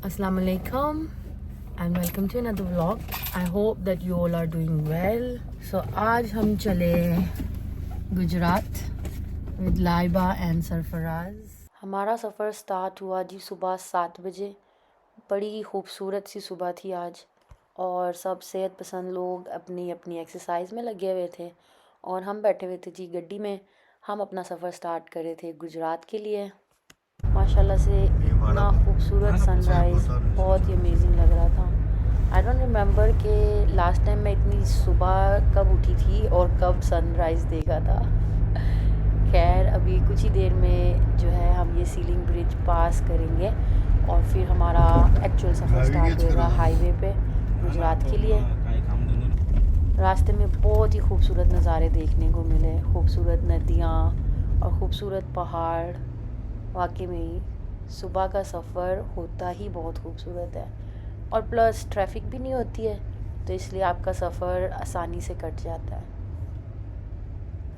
Assalamu alaikum and welcome to another vlog. I hope that you all are doing well. So आज हम चले Gujarat with Laiba and Sarfaraz. हमारा सफ़र start हुआ जी सुबह 7 बजे. बड़ी खूबसूरत सी सुबह थी आज और सब सेहत पसंद लोग अपनी अपनी एक्सरसाइज में लगे हुए थे और हम बैठे हुए थे जी गड्डी में. हम अपना सफ़र स्टार्ट कर रहे थे गुजरात के लिए. माशाल्लाह से इतना खूबसूरत सनराइज़ बहुत ही अमेजिंग लग रहा था. आई डोंट रिमेंबर कि लास्ट टाइम मैं इतनी सुबह कब उठी थी और कब सनराइज़ देखा था. खैर अभी कुछ ही देर में जो है हम ये सीलिंग ब्रिज पास करेंगे और फिर हमारा एक्चुअल सफ़र स्टार्ट होगा हाईवे पे गुजरात के लिए. रास्ते में बहुत ही खूबसूरत नज़ारे देखने को मिले. खूबसूरत नदियाँ और ख़ूबसूरत पहाड़. वाकई में ही सुबह का सफ़र होता ही बहुत खूबसूरत है और प्लस ट्रैफिक भी नहीं होती है तो इसलिए आपका सफ़र आसानी से कट जाता है.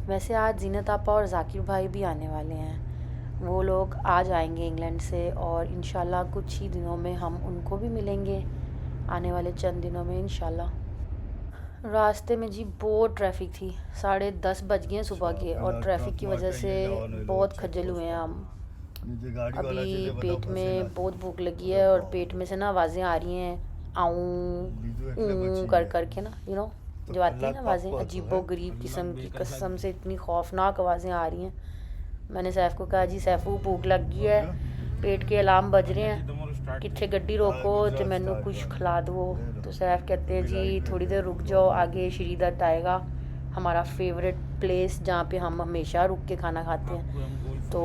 वैसे आज जीनत आपा और जाकिर भाई भी आने वाले हैं. वो लोग आ जाएंगे इंग्लैंड से और इंशाल्लाह कुछ ही दिनों में हम उनको भी मिलेंगे आने वाले चंद दिनों में इंशाल्लाह. रास्ते में जी बहुत ट्रैफिक थी. 10:30 बज गए सुबह के और ट्रैफिक की वजह से बहुत खज्जल हुए हैं हम. अभी पेट में बहुत भूख लगी है और पेट में से ना आवाज़ें आ रही हैं आऊँ कर कर के ना जो आती है ना आवाज़ें अजीबो गरीब किस्म की. कसम से इतनी खौफनाक आवाज़ें आ रही हैं. मैंने सैफ़ को कहा जी सैफू भूख लग गई है, पेट के अलार्म बज रहे हैं, कितने गड्डी रोको तो मैनू कुछ खिला दो. तो सैफ़ कहते हैं जी थोड़ी देर रुक जाओ, आगे श्रीदत्त आएगा हमारा फेवरेट प्लेस जहाँ पे हम हमेशा रुक के खाना खाते हैं तो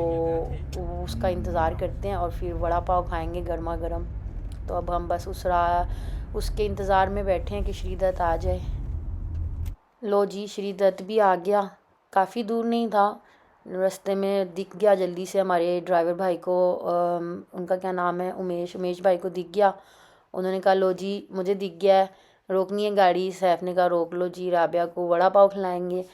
उसका इंतज़ार करते हैं और फिर वड़ा पाव खाएंगे गर्मा गर्म. तो अब हम बस उसके इंतज़ार में बैठे हैं कि श्रीदत्त आ जाए. लो जी श्रीदत्त भी आ गया. काफ़ी दूर नहीं था, रास्ते में दिख गया जल्दी से. हमारे ड्राइवर भाई को उनका क्या नाम है उमेश भाई को दिख गया. उन्होंने कहा लो जी मुझे दिख गया है, रोकनी है गाड़ी. सैफ़ ने कहा रोक लो जी, राबिया को वड़ा पाव खिलाएंगे.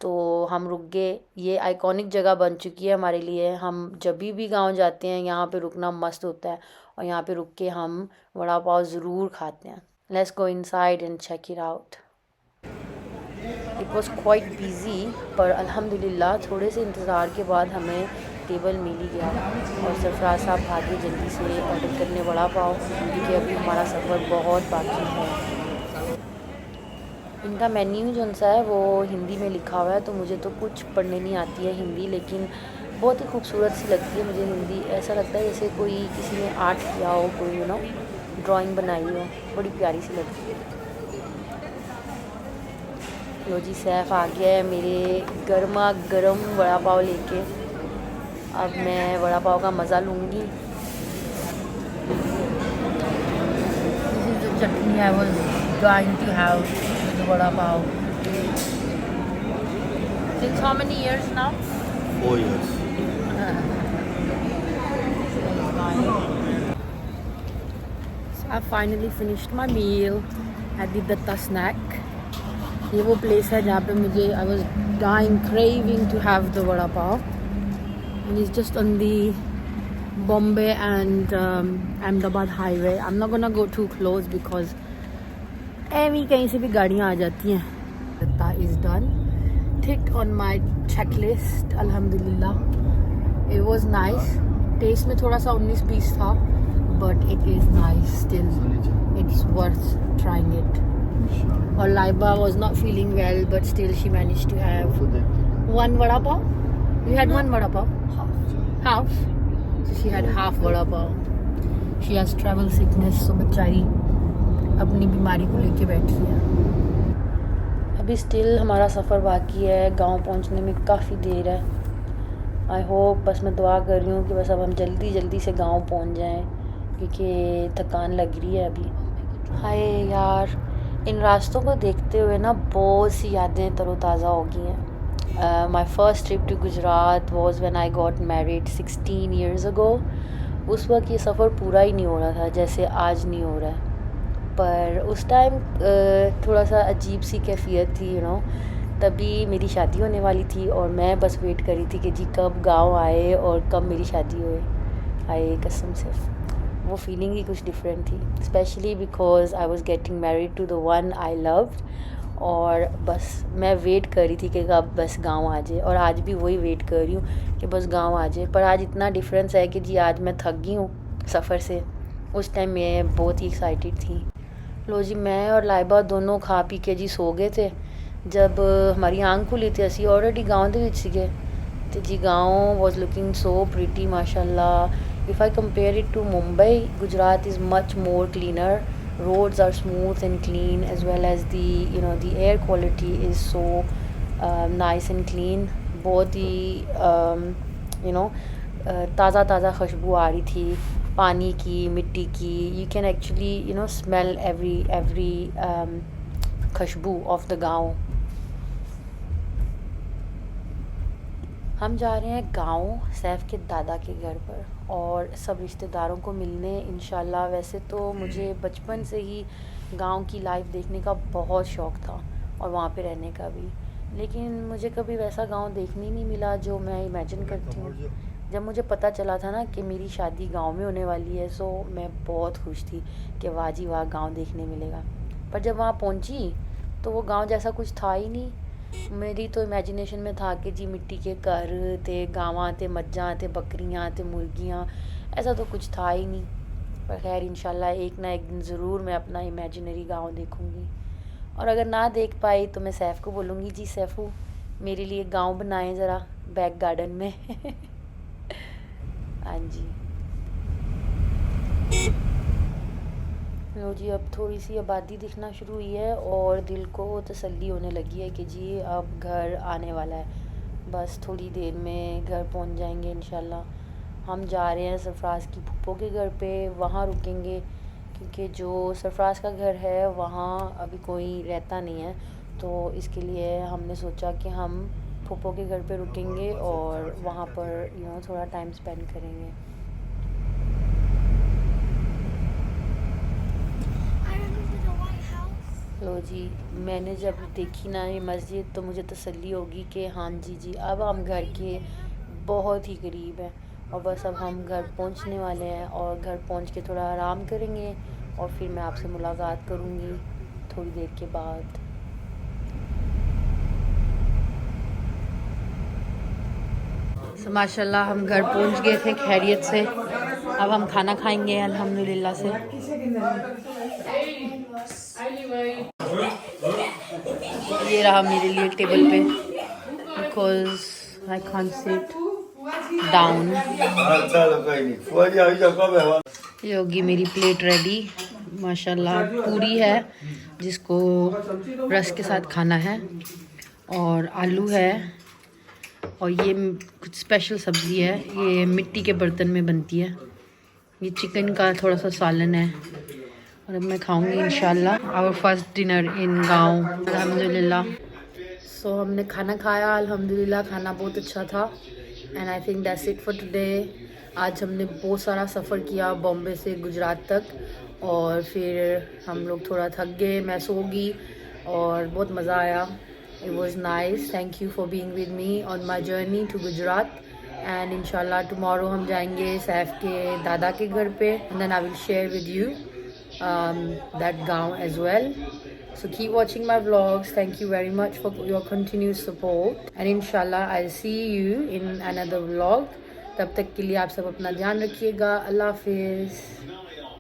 तो हम रुक गए. ये आइकॉनिक जगह बन चुकी है हमारे लिए. हम जब भी गांव जाते हैं यहाँ पे रुकना मस्त होता है और यहाँ पे रुक के हम वड़ा पाव ज़रूर खाते हैं. Let's go inside and check it out. It was quite busy पर अल्हम्दुलिल्लाह थोड़े से इंतज़ार के बाद हमें टेबल मिल ही गया और सरफराज साहब भागे जल्दी से ऑर्डर करने वड़ा पाव क्योंकि अभी हमारा सफ़र बहुत बाकी है. इनका मेन्यू जो सा है वो हिंदी में लिखा हुआ है तो मुझे तो कुछ पढ़ने नहीं आती है हिंदी, लेकिन बहुत ही खूबसूरत सी लगती है मुझे हिंदी. ऐसा लगता है जैसे कोई किसी ने आर्ट किया हो, कोई ड्राइंग बनाई हो. बड़ी प्यारी सी लगती है. लो जी सैफ़ आ गया है मेरे गर्मा गर्म वड़ा पाव लेके. अब मैं वड़ा पाव का मज़ा लूँगी. This is the chutney I was going to have with the vada pav. Since how many years now? 4 years. So I finally finished my meal at the Datta Snack. ये वो प्लेस है जहाँ पे मुझे I was dying craving to have the vada pav. And it's just on the Bombay and Ahmedabad highway. I'm not gonna go too close because एवी कहीं से भी गाड़ियाँ आ जाती हैं. Datta is done, tick on my checklist अल्हम्दुलिल्लाह. It was nice. Taste में थोड़ा सा 19-20 था but it is nice still. It's worth trying it. और Laiba was not feeling well but still she managed to have one vada pav. You had one vada pav? Half. So she had half vada pav. She has travel sickness so बेचारी अपनी बीमारी को लेके बैठी है. अभी still हमारा सफ़र बाकी है. गांव पहुंचने में काफ़ी देर है. आई होप, बस मैं दुआ कर रही हूँ कि बस अब हम जल्दी से गांव पहुंच जाएं क्योंकि थकान लग रही है अभी. हाय यार, इन रास्तों को देखते हुए ना बहुत सी यादें तरोताज़ा हो गई हैं. My first trip to Gujarat was when I got married 16 years ago. उस वक्त ये सफ़र पूरा ही नहीं हो रहा था जैसे आज नहीं हो रहा है. पर उस टाइम थोड़ा सा अजीब सी कैफियत थी तभी मेरी शादी होने वाली थी और मैं बस वेट कर रही थी कि जी कब गांव आए और कब मेरी शादी होए. आए कसम से वो फीलिंग ही कुछ डिफरेंट थी, especially because I was getting married to the one I loved. और बस मैं वेट कर रही थी कि कब बस गांव आ जाए, और आज भी वही वेट कर रही हूँ कि बस गांव आ जाए। पर आज इतना डिफरेंस है कि जी आज मैं थक गई हूँ सफ़र से, उस टाइम मैं बहुत ही एक्साइटेड थी। लो जी, मैं और लाइबा दोनों खा पी के जी सो गए थे। जब हमारी आंख खुली थी असी ऑलरेडी गाँव ਦੇ ਵਿੱਚ ਸੀਗੇ ਤੇ जी गाँव was looking so pretty माशाल्लाह। If I compare it to Mumbai, Gujarat is much more cleaner. Roads are smooth and clean, as well as the air quality is so nice and clean. बहुत ही ताज़ा ताज़ा खुशबू आ रही थी पानी की, मिट्टी की। You can actually smell every Khushboo of the गाँव। हम जा रहे हैं गाँव सैफ के दादा के घर पर और सब रिश्तेदारों को मिलने इंशाल्लाह। वैसे तो मुझे बचपन से ही गांव की लाइफ देखने का बहुत शौक़ था और वहाँ पे रहने का भी, लेकिन मुझे कभी वैसा गांव देखने नहीं मिला जो मैं इमेजिन करती हूँ। जब मुझे पता चला था ना कि मेरी शादी गांव में होने वाली है, सो मैं बहुत खुश थी कि वाह जी वाह गाँव देखने मिलेगा। पर जब वहाँ पहुँची तो वो गाँव जैसा कुछ था ही नहीं। मेरी तो इमेजिनेशन में था कि जी मिट्टी के घर ते गावां ते मज्जां ते बकरियां ते मुर्गियां, ऐसा तो कुछ था ही नहीं। पर खैर इंशाल्लाह एक ना एक दिन ज़रूर मैं अपना इमेजिनरी गांव देखूंगी। और अगर ना देख पाई तो मैं सैफ को बोलूँगी, जी सैफू मेरे लिए गांव बनाएं ज़रा बैक गार्डन में। हाँ जी। लो जी, अब थोड़ी सी आबादी दिखना शुरू हुई है और दिल को तसल्ली होने लगी है कि जी अब घर आने वाला है। बस थोड़ी देर में घर पहुंच जाएंगे इंशाल्लाह। हम जा रहे हैं सरफराज की फूफो के घर पे, वहाँ रुकेंगे क्योंकि जो सरफराज का घर है वहाँ अभी कोई रहता नहीं है, तो इसके लिए हमने सोचा कि हम फूफो के घर पे रुकेंगे और वहाँ पर थोड़ा टाइम स्पेंड करेंगे। लो जी, मैंने जब देखी ना ये मस्जिद तो मुझे तसल्ली होगी कि हाँ जी अब हम घर के बहुत ही करीब हैं और बस अब हम घर पहुंचने वाले हैं और घर पहुंच के थोड़ा आराम करेंगे और फिर मैं आपसे मुलाकात करूंगी थोड़ी देर के बाद। तो माशाल्लाह हम घर पहुंच गए थे खैरियत से। अब हम खाना खाएंगे अल्हम्दुलिल्लाह से। ये रहा मेरे लिए टेबल पे because I can't sit down. ये होगी मेरी प्लेट रेडी माशाल्लाह। पूरी है जिसको रस के साथ खाना है और आलू है और ये कुछ स्पेशल सब्ज़ी है, ये मिट्टी के बर्तन में बनती है। ये चिकन का थोड़ा सा सालन है और अब मैं खाऊंगी इंशाल्लाह। आवर फर्स्ट डिनर इन गाँव अल्हम्दुलिल्लाह। सो हमने खाना खाया अल्हम्दुलिल्लाह, खाना बहुत अच्छा था and I think that's it for today. आज हमने बहुत सारा सफ़र किया बॉम्बे से गुजरात तक और फिर हम लोग थोड़ा थक गए, मैं सो गई और बहुत मज़ा आया। It was nice. Thank you for being with me on my journey to Gujarat. And inshallah tomorrow हम जाएंगे सैफ के दादा के घर पे and then I will share with you that गाँव as well. So keep watching my vlogs. Thank you very much for your continued support. And inshallah I'll see you in another vlog. तब तक के लिए आप सब अपना ध्यान रखिएगा। अल्लाह हाफिज़।